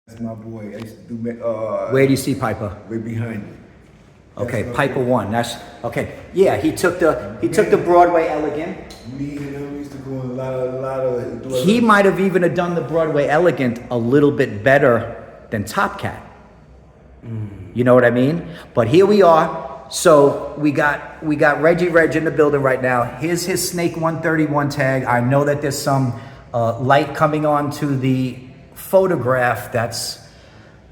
That's my boy. I used to do Where do you see Piper? right behind me. Okay, Piper one. That's okay. Yeah, he took the Broadway Elegant. Me and him used to go in a lot of. He might have even have done the Broadway Elegant a little bit better than Top Cat. You know what I mean? But here we are. So we got Reggie Reg in the building right now. Here's his Snake 131 tag. I know that there's some light coming on to the photograph. That's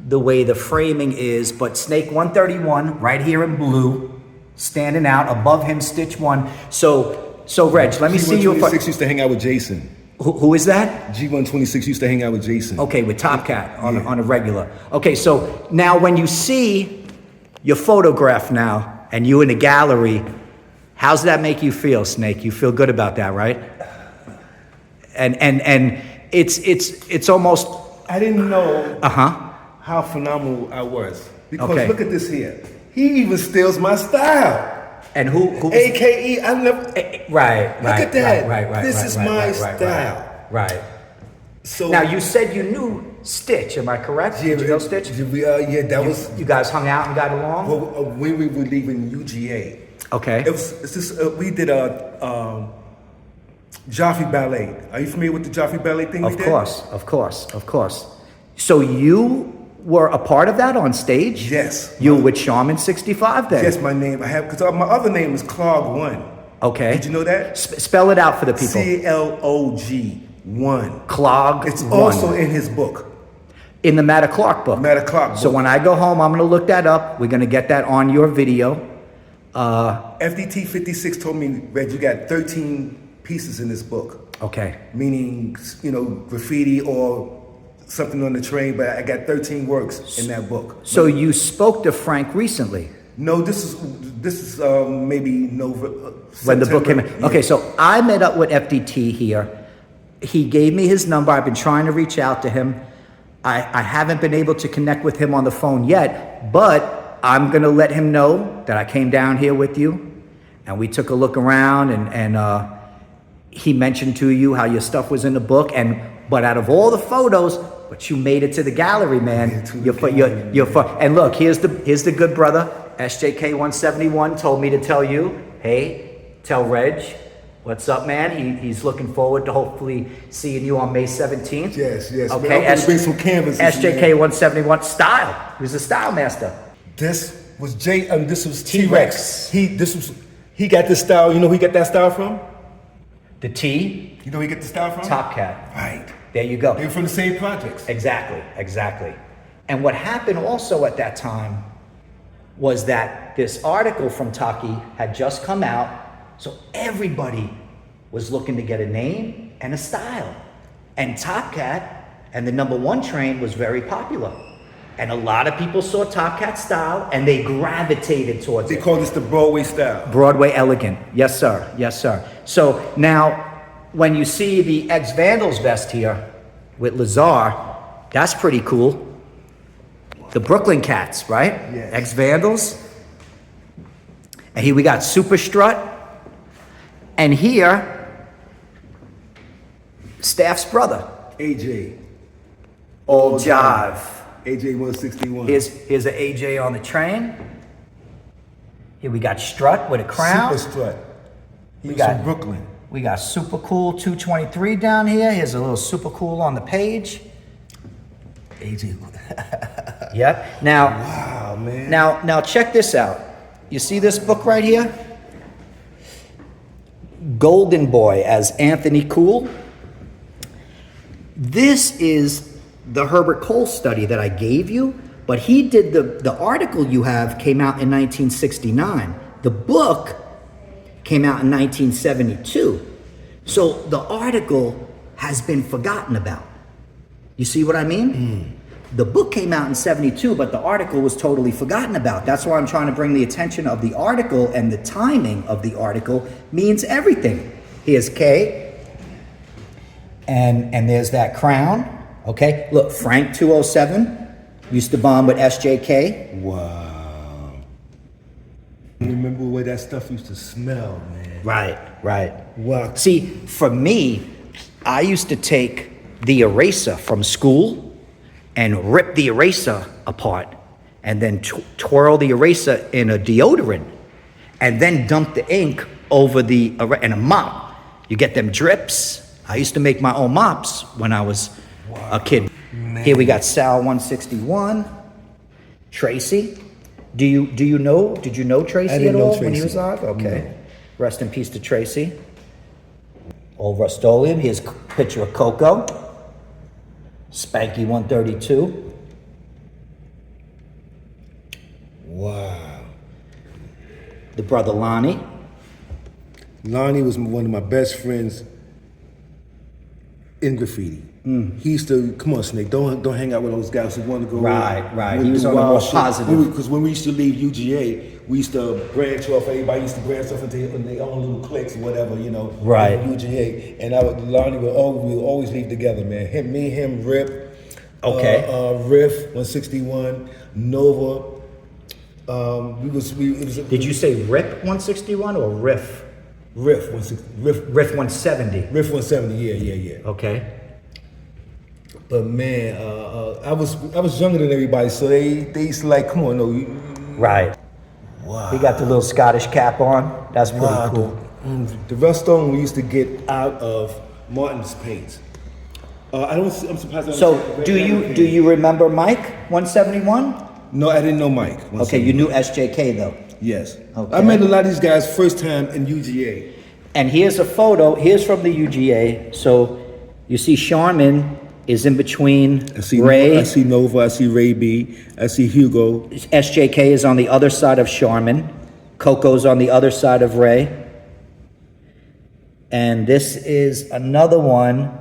the way the framing is, but Snake 131 right here in blue, standing out above him, Stitch 1. So Reg, let me see you. G126 used to hang out with Jason. Who is that? G126 used to hang out with Jason. Okay, with Top Cat on a regular. Okay, so now when you see your photograph now and you in the gallery, how's that make you feel, Snake? You feel good about that, right? And it's almost. I didn't know how phenomenal I was because look at this here. He even steals my style. And who? AKE, I never. Right. Look at that. Right. This is my style. Right. So now you said you knew Stitch. Am I correct? Yeah, Did you know Stitch? Yeah, that was. You guys hung out and got along. Well, when we were leaving UGA. Okay. We did a Joffrey Ballet. Are you familiar with the Joffrey Ballet thing? Of course. So you were a part of that on stage? Yes. You were with Charmin 65 then? Yes, my name. I have, because my other name is Clog 1. Okay. Did you know that? Spell it out for the people. CLOG 1. Clog. It's 1. also in his book. In the Matta book. So when I go home, I'm going to look that up. We're going to get that on your video. FDT 56 told me, Reg, you got 13 pieces in this book. Okay. Meaning, graffiti or something on the train, but I got 13 works in that book. So you spoke to Frank recently? No, this is maybe November. When the book came in. Yeah. Okay, so I met up with FDT here. He gave me his number. I've been trying to reach out to him. I haven't been able to connect with him on the phone yet, but I'm gonna let him know that I came down here with you and we took a look around and he mentioned to you how your stuff was in the book, but out of all the photos, but you made it to the gallery, man. And look, here's the good brother. SJK 171 told me to tell you, hey, tell Reg, what's up, man? He's looking forward to hopefully seeing you on May 17th. Yes. Okay, I'm gonna bring some canvases. SJK 171 style. He was a style master. This was this was T-Rex. He got this style. You know who he got that style from? The T. You know who he get the style from? Top Cat. Right. There you go. They were from the same projects. Exactly. And what happened also at that time was that this article from Taki had just come out, so everybody was looking to get a name and a style. And Top Cat and the #1 train was very popular. And a lot of people saw Top Cat style and they gravitated towards it. They call this the Broadway style. Broadway Elegant. Yes, sir. So now, when you see the ex-Vandals vest here with Lazar, that's pretty cool. The Brooklyn Cats, right? Yes. Ex-Vandals. And here we got Super Strut. And here, Staff's brother. AJ. Old Jive. AJ 161. Here's an AJ on the train. Here we got Strut with a crown. Super Strut. We got from Brooklyn. We got Super Cool 223 down here. Here's a little Super Cool on the page. AJ. Yep. Now, wow, man. Now check this out. You see this book right here? Golden Boy as Anthony Cool. This is the Herbert Cole study that I gave you, but he did the article you have came out in 1969. The book came out in 1972. So the article has been forgotten about. You see what I mean? The book came out in 72, but the article was totally forgotten about. That's why I'm trying to bring the attention of the article, and the timing of the article means everything. Here's K, and there's that crown. Okay, look, Frank 207 used to bomb with SJK. Wow. Remember where that stuff used to smell, man. Right. Wow. See, for me, I used to take the eraser from school and rip the eraser apart and then twirl the eraser in a deodorant and then dump the ink over in a mop. You get them drips. I used to make my own mops when I was a kid. Man. Here we got Sal 161, Tracy. Did you know Tracy at all when he was alive? Okay. No. Rest in peace to Tracy. Old Rust-Oleum. Here's a picture of Coco. Spanky 132. Wow. The brother Lonnie. Lonnie was one of my best friends in graffiti. He used to, come on, Snake, don't hang out with those guys who want to go. Right. He was on the more positive. Because when we used to leave UGA, we used to branch off. Everybody used to branch off into their own little cliques or whatever, you know. Right. UGA, and Lonnie we would always leave together, man. Him, Rip. Okay. Riff 161, Nova. Did you say Rip 161 or Riff? Riff 170. Riff 170, yeah. Okay. But man, I was younger than everybody, so they used to like, come on, no. Right. Wow. He got the little Scottish cap on. That's pretty cool. The Rust-Oleum we used to get out of Martin's paints. I'm surprised. So do you remember Mike 171? No, I didn't know Mike. Okay, you knew SJK though. Yes. Okay. I met a lot of these guys first time in UGA. And here's a photo. Here's from the UGA. So you see Charmin is in between Ray. I see Nova. I see Ray B. I see Hugo. SJK is on the other side of Charmin. Coco's on the other side of Ray. And this is another one.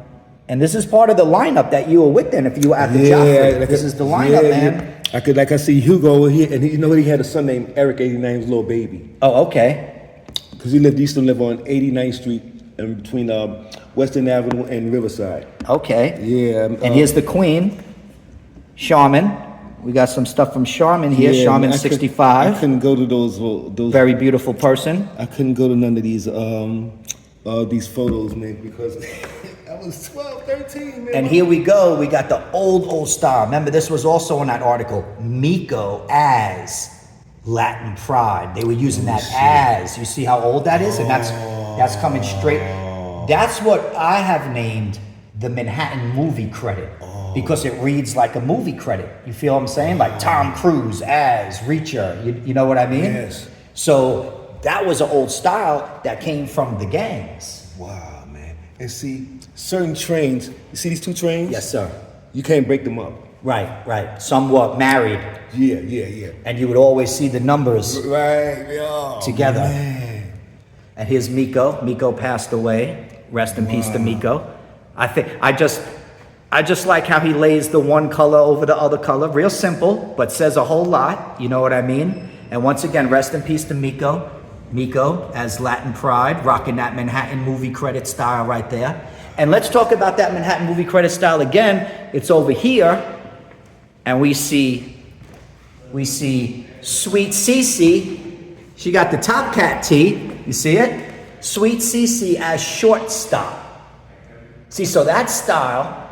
And this is part of the lineup that you were with then, if you were at the Joffrey. This is the lineup, man. I see Hugo over here, and he had a son named Eric, 89's little baby. Oh, okay. Because he used to live on 89th Street in between Western Avenue and Riverside. Okay. Yeah. And here's the Queen, Charmin. We got some stuff from Charmin here. Yeah, Charmin 65. I couldn't go to those. Very beautiful person. I couldn't go to none of these photos, man, because I was 12, 13, man. And here we go. We got the old style. Remember, this was also in that article. Miko as Latin Pride. They were using that as. You see how old that is? And that's coming straight. That's what I have named the Manhattan movie credit. Because it reads like a movie credit. You feel what I'm saying? Like Tom Cruise as Reacher. You know what I mean? Yes. So that was an old style that came from the gangs. Wow, man. And see, certain trains, you see these two trains? Yes, sir. You can't break them up. Right. Some were married. Yeah. And you would always see the numbers together. Man. And here's Miko. Miko passed away. Rest in peace to Miko. I just like how he lays the one color over the other color. Real simple, but says a whole lot. You know what I mean? And once again, rest in peace to Miko. Miko as Latin Pride, rocking that Manhattan movie credit style right there. And let's talk about that Manhattan movie credit style again. It's over here, and we see Sweet Cece. She got the Top Cat tee. You see it? Sweet Cece as shortstop. See, so that style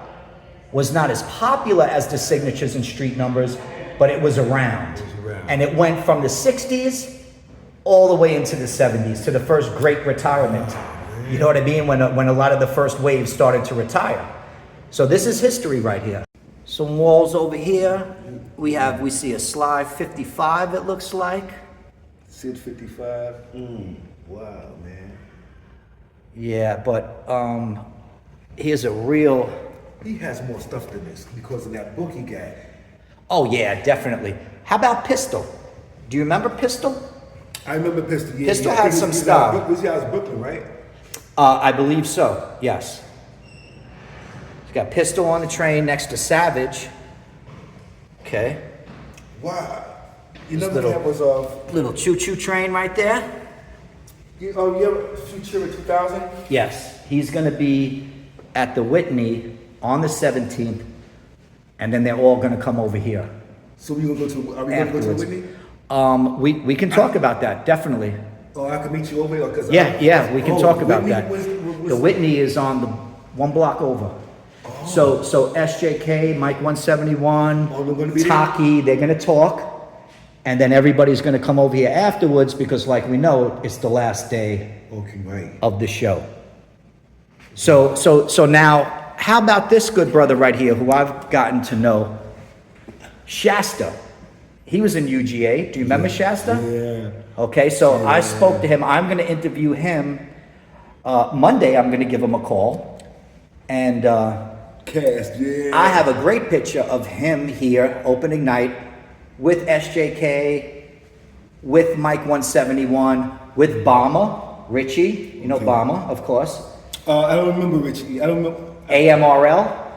was not as popular as the signatures and street numbers, but it was around. And it went from the 60s all the way into the 70s to the first great retirement. You know what I mean? When a lot of the first waves started to retire. So this is history right here. Some walls over here. We see a slide 55, it looks like. Sid 55. Wow, man. Yeah, but here's a real... He has more stuff than this because of that book he got. Oh yeah, definitely. How about Pistol? Do you remember Pistol? I remember Pistol. Yeah, Pistol had some style. This guy's Brooklyn, right? I believe so. Yes. He's got Pistol on the train next to Savage. Okay. Wow. That was little choo-choo train right there. You ever Future in 2000? Yes. He's going to be at the Whitney on the 17th, and then they're all going to come over here. So are we going to go to Whitney? We can talk about that, definitely. Oh, I can meet you over there? Yeah, we can talk about Whitney, that. The Whitney is on the one block over. So SJK, Mike 171, Oh, we're gonna be there? Taki, they're gonna talk. And then everybody's gonna come over here afterwards because like we know, it's the last day Okay, right. of the show. So now, how about this good brother right here who I've gotten to know? Shasta. He was in UGA. Do you remember Shasta? Yeah. Okay, so I spoke to him. I'm going to interview him Monday. I'm going to give him a call. And Cast, yeah. I have a great picture of him here, opening night, with SJK, with Mike 171, with Bama, Richie. You know Bama, of course. I don't remember Richie. I don't remember. AMRL.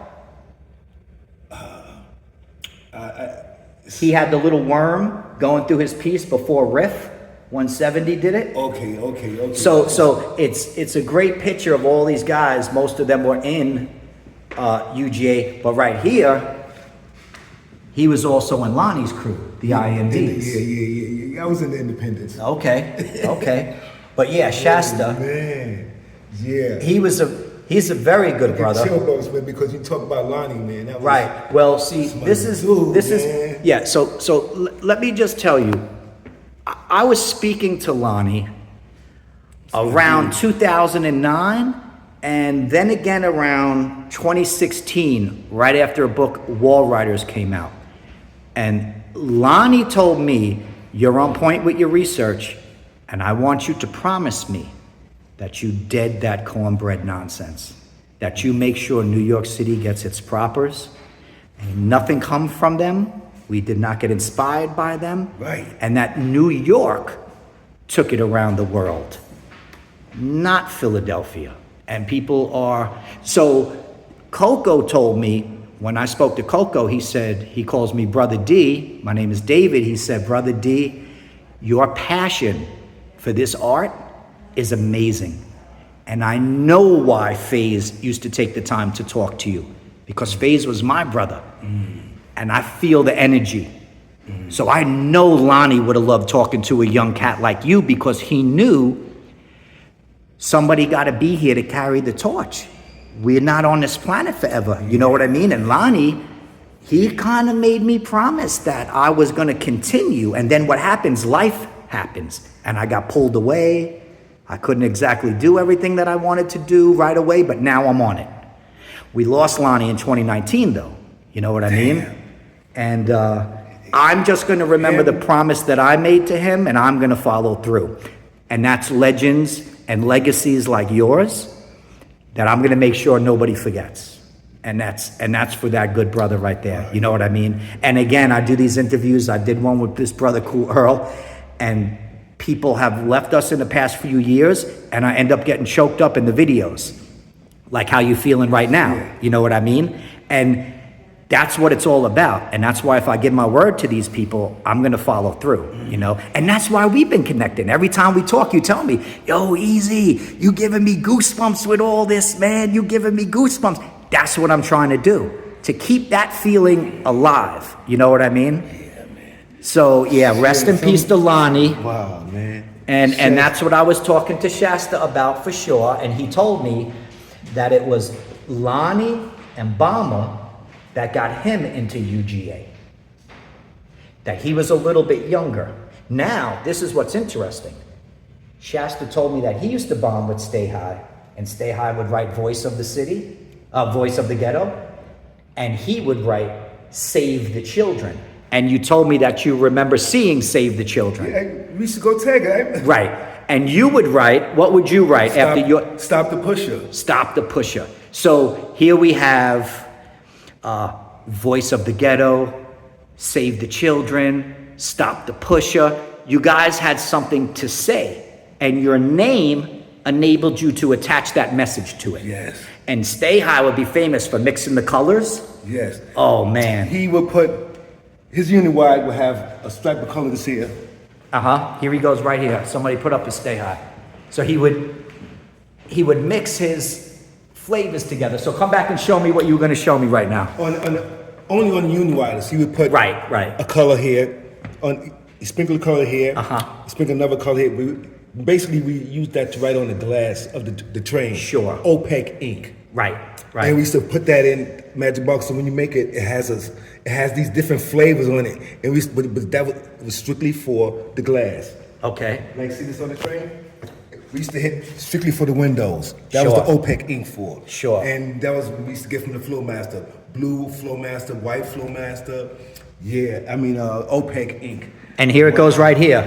He had the little worm going through his piece before Riff 170 did it. Okay. So it's a great picture of all these guys. Most of them were in UGA, but right here, he was also in Lonnie's crew, the IMDs. Yeah. I was in the Independence. Okay. But yeah, Shasta. Man, yeah. He's a very good brother. Chill bumps, man, because you talk about Lonnie, man. That was, Right. Well, see, this is yeah. So let me just tell you, I was speaking to Lonnie around 2009, and then again around 2016, right after a book Wall Riders came out, and Lonnie told me, "You're on point with your research, and I want you to promise me that you dead that cornbread nonsense, that you make sure New York City gets its propers, and nothing come from them. We did not get inspired by them. Right. And that New York took it around the world, not Philadelphia." And people are, so Coco told me, when I spoke to Coco, he said, he calls me Brother D. My name is David. He said, "Brother D, your passion for this art is amazing. And I know why FaZe used to take the time to talk to you, because FaZe was my brother. And I feel the energy. So I know Lonnie would have loved talking to a young cat like you, because he knew somebody got to be here to carry the torch. We're not on this planet forever. You know what I mean? And Lonnie, he kind of made me promise that I was going to continue. And then what happens? Life happens. And I got pulled away. I couldn't exactly do everything that I wanted to do right away, but now I'm on it. We lost Lonnie in 2019, though. You know what I mean? And I'm just going to remember the promise that I made to him, and I'm going to follow through. And that's legends and legacies like yours that I'm going to make sure nobody forgets. And that's for that good brother right there. You know what I mean? And again, I do these interviews. I did one with this brother, Cool Earl, and people have left us in the past few years, and I end up getting choked up in the videos, like how you feeling right now. You know what I mean? And that's what it's all about. And that's why if I give my word to these people, I'm going to follow through, you know? And that's why we've been connecting. Every time we talk, you tell me, "Yo, Easy, you giving me goosebumps with all this, man. You giving me goosebumps." That's what I'm trying to do, to keep that feeling alive. You know what I mean? So yeah, rest in peace to Lonnie. Wow, man. And that's what I was talking to Shasta about for sure. And he told me that it was Lonnie and Bama that got him into UGA. That he was a little bit younger. Now, this is what's interesting. Shasta told me that he used to bomb with Stay High, and Stay High would write Voice of the City, Voice of the Ghetto, and he would write Save the Children. And you told me that you remember seeing Save the Children. Yeah, we should go tag it. Right. And you would write, what would you write after your... Stop the Pusher. Stop the Pusher. So here we have Voice of the Ghetto, Save the Children, Stop the Pusher. You guys had something to say, and your name enabled you to attach that message to it. Yes. And Stay High would be famous for mixing the colors. Yes. Oh, man. He would put, his Uniwide would have a stripe of color this here. Here he goes right here. Somebody put up his Stay High. So he would mix his flavors together. So come back and show me what you were going to show me right now. Only on Uniwires, he would put right a color here, he sprinkled a color here, sprinkle another color here. Basically, we used that to write on the glass of the train. Sure. Opaque ink. Right. And we used to put that in Magic Box. So when you make it, it has these different flavors on it. And but that was strictly for the glass. Okay. Like, see this on the train? We used to hit strictly for the windows. That was the OPEC ink for. Sure. And that was what we used to get from the Flowmaster. Blue Flowmaster, white Flowmaster. Yeah, I mean, OPEC ink. And here it goes right here.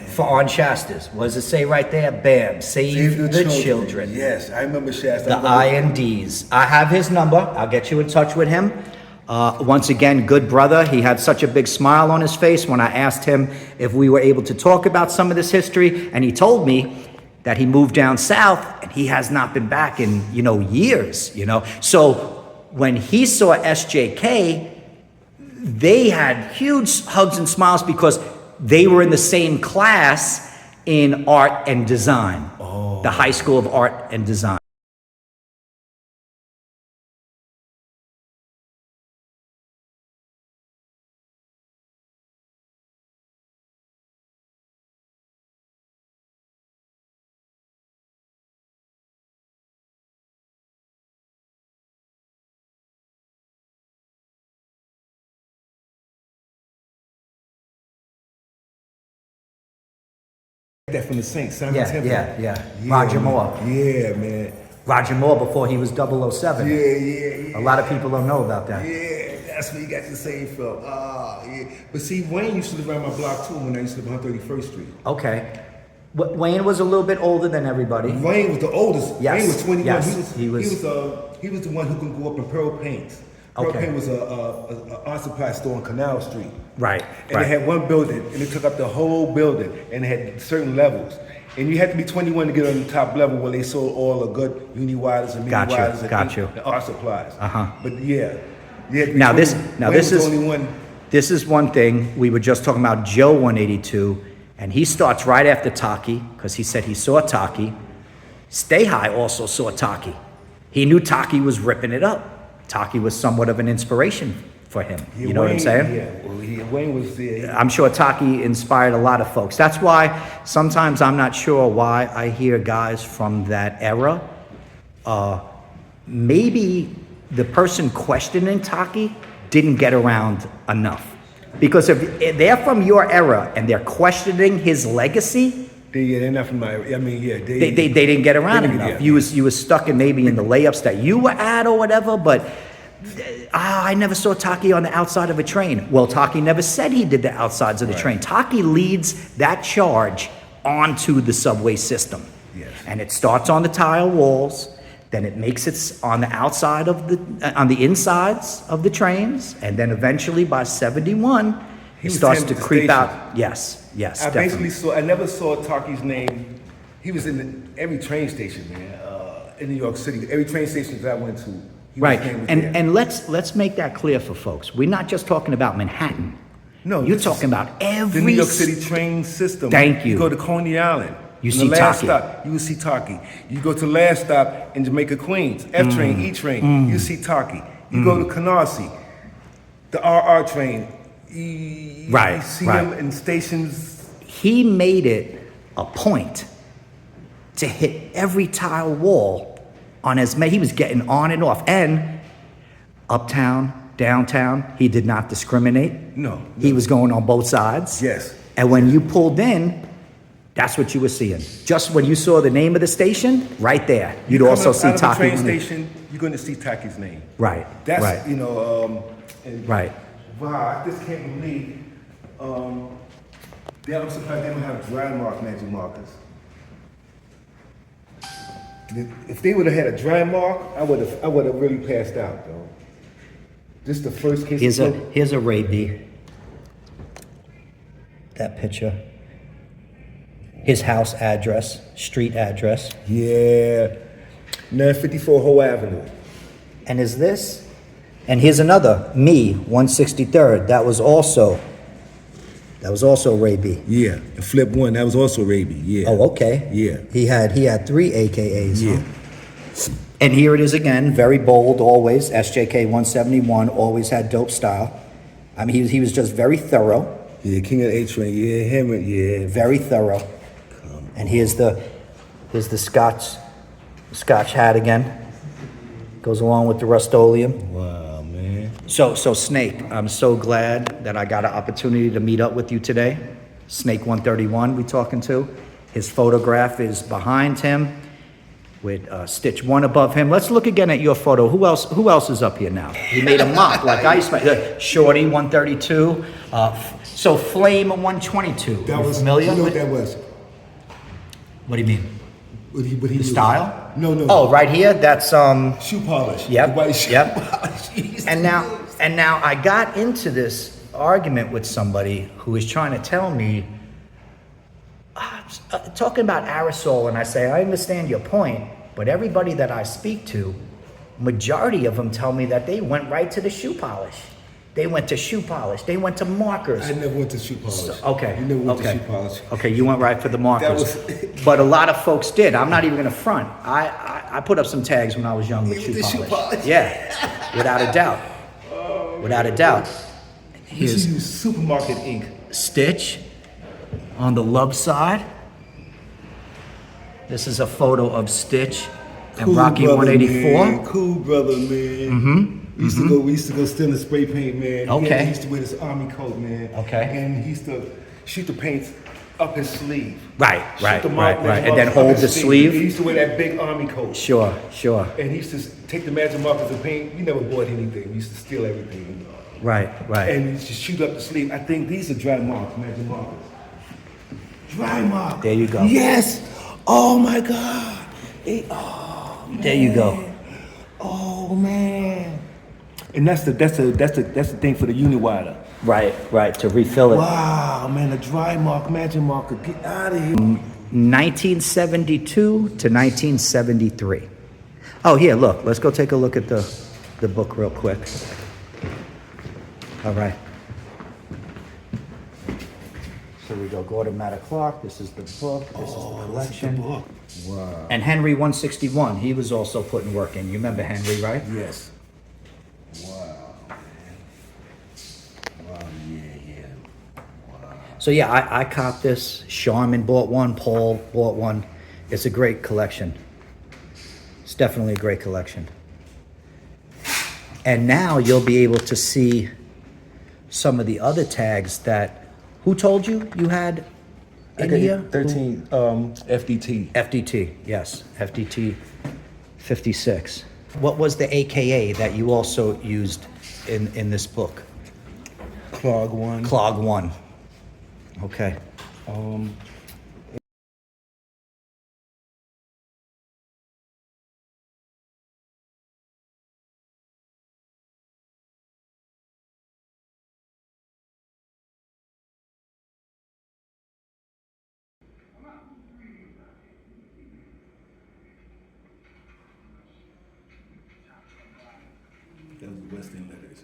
For on Shastas. What does it say right there? Bam. Save the children. Yes, I remember Shasta. The INDs. I have his number. I'll get you in touch with him. Once again, good brother. He had such a big smile on his face when I asked him if we were able to talk about some of this history. And he told me that he moved down south and he has not been back in, years, So when he saw SJK, they had huge hugs and smiles because they were in the same class in art and design, the High School of Art and Design. That from the Saints, Simon Yeah, Temple. yeah. Roger Moore. Yeah, man. Roger Moore before he was 007. Yeah. A lot of people don't know about that. Yeah, that's where you got the same from. Yeah. But see, Wayne used to live around my block too when I used to live on 31st Street. Okay. Wayne was a little bit older than everybody. Wayne was the oldest. Yes. Wayne was 21. Yes. He was the one who could go up in Pearl Paints. Pearl Paint was a art supply store on Canal Street. Right. And they had one building, and it took up the whole building, and it had certain levels. And you had to be 21 to get on the top level where they sold all the good uni wires and mini wires and the art supplies. But yeah. Now this is the only one. This is one thing. We were just talking about Joe 182, and he starts right after Taki because he said he saw Taki. Stay High also saw Taki. He knew Taki was ripping it up. Taki was somewhat of an inspiration for him. You know what I'm saying? Yeah, Wayne was there. I'm sure Taki inspired a lot of folks. That's why sometimes I'm not sure why I hear guys from that era. Maybe the person questioning Taki didn't get around enough. Because if they're from your era and they're questioning his legacy, they're not from my. I mean, yeah, they didn't get around enough. You was stuck in maybe in the layups that you were at or whatever. But I never saw Taki on the outside of a train. Well, Taki never said he did the outsides of the train. Taki leads that charge onto the subway system, and it starts on the tile walls. Then it makes it on the outside of on the insides of the trains, and then eventually by 71, he starts to creep out. Yes, I never saw Taki's name. He was in every train station, man, in New York City. Every train station that I went to, right. And let's make that clear for folks. We're not just talking about Manhattan. No, you're talking about every the New York City train system. Thank you. You go to Coney Island. You see Taki. Stop, you will see Taki. You go to the last stop in Jamaica, Queens, F train, E train, you see Taki. You go to Canarsie, the RR train, you see him in stations. He made it a point to hit every tile wall on he was getting on and off. And uptown, downtown, he did not discriminate. No. He was going on both sides. Yes. And when you pulled in, that's what you were seeing. Just when you saw the name of the station, right there, you'd also see Taki. Out of the train station, you're going to see Taki's name. Right. That's right. Right. Wow, I just can't believe. I'm surprised they don't have dry mark magic markers. If they would have had a dry mark, I would have really passed out though. This the first case. Here's a Ray B. That picture. His house address, street address. Yeah. 954 Hoe Avenue. And is this? And here's another, me, 163rd. That was also Ray B. Yeah. And Flip One, that was also Ray B. Yeah. Oh, okay. Yeah. He had 3 AKAs. Yeah. Huh? And here it is again, very bold, always. SJK 171, always had dope style. I mean, he was just very thorough. Yeah, King of the A-Train. Yeah, him. Yeah. Very thorough. And here's the Scotch hat again. Goes along with the Rust-Oleum. Wow, man. So Snake, I'm so glad that I got an opportunity to meet up with you today. Snake 131 we talking to. His photograph is behind him with Stitch 1 above him. Let's look again at your photo. Who else is up here now? He made a mop like I used to. Shorty 132. So Flame 122. That was familiar. You know with what that was? What do you mean? What he The used. style? No. Oh, right here. That's Shoe polish. Yep. The white shoe Yep. polish. He used to And use. now I got into this argument with somebody who was trying to tell me, talking about aerosol, and I say, I understand your point, but everybody that I speak to, majority of them tell me that they went right to the shoe polish. They went to shoe polish. They went to markers. I never went to shoe polish. Okay. You never went okay. to shoe polish. Okay, you went right for the markers. was- But a lot of folks did. I'm not even gonna front. I put up some tags when I was young with You shoe did shoe polish. polish? Yeah, without a doubt. Without a doubt. You Here's should use supermarket ink. Stitch on the love side. This is a photo of Stitch and Rocky brother, 184. Man. Cool brother, man. Mm-hmm. We used to go steal the spray paint, man. Okay. He used to wear this army coat, man. Okay. And he used to shoot the paint up his sleeve. Right. Shoot the mark, man, And then up hold his the He sleeve. used to wear that big army coat. Sure. And he used to take the magic markers and paint. We never bought anything. We used to steal everything. Right. And he used to shoot up the sleeve. I think these are dry marks, magic markers. Dry mark. There you go. Yes. Oh my God. There you go. Oh man. And that's the thing for the Uniwider. Right. To refill it. Wow, man, the dry mark, magic marker, get out of here. 1972 to 1973. Oh, here, look. Let's go take a look at the book real quick. All right. So we go Gordon Matta Clark. This is the book. This is the collection. Book. Wow. And Henry 161. He was also putting work in. You remember Henry, right? Yes. Wow, man. Wow, yeah. Wow. So yeah, I copped this. Sharman bought one. Paul bought one. It's a great collection. It's definitely a great collection. And now you'll be able to see some of the other tags that. Who told you had in here? 13 FDT. FDT, yes, FDT 56. What was the AKA that you also used in this book? Clog 1. Clog 1. Okay. That was the West End letters.